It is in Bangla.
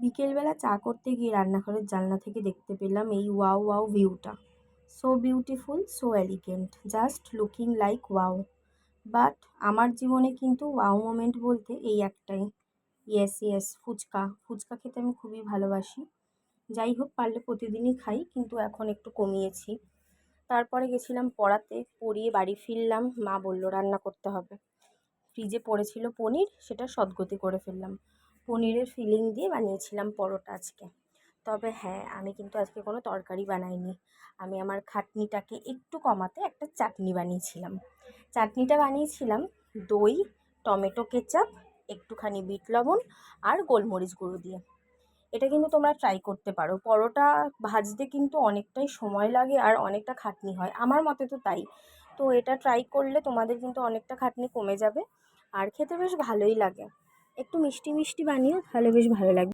বিকেলবেলা চা করতে গিয়ে রান্নাঘরের জানলা থেকে দেখতে পেলাম এই ওয়াও ওয়াও ভিউটা। So beautiful, so elegant, just looking like wow. But আমার জীবনে কিন্তু ওয়াও মোমেন্ট বলতে এই একটাই। Yes yes, fuchka. ফুচকা খেতে আমি খুবই ভালোবাসি। যাই হোক, পারলে প্রতিদিনই খাই, কিন্তু এখন একটু কমিয়েছি। তারপরে গেছিলাম পড়াতে, পড়িয়ে বাড়ি ফিরলাম, মা বলল রান্না করতে হবে। ফ্রিজে পড়েছিল পনির, সেটা সদ্গতি করে ফেললাম। পনিরের ফিলিং দিয়ে বানিয়েছিলাম পরোটা আজকে। তবে হ্যাঁ, আমি কিন্তু আজকে কোনো তরকারি বানাইনি। আমি আমার খাটনিটাকে একটু কমাতে একটা চাটনি বানিয়েছিলাম। চাটনিটা বানিয়েছিলাম দই, টমেটো কেচাপ, একটুখানি বিট লবণ আর গোলমরিচ গুঁড়ো দিয়ে। এটা কিন্তু তোমরা ট্রাই করতে পারো। পরোটা ভাজতে কিন্তু অনেকটাই সময় লাগে আর অনেকটা খাটনি হয়, আমার মতে তো তাই। তো এটা ট্রাই করলে তোমাদের কিন্তু অনেকটা খাটনি কমে যাবে আর খেতে বেশ ভালোই লাগে। একটু মিষ্টি মিষ্টি বানিও, তাহলে বেশ ভালো লাগবে।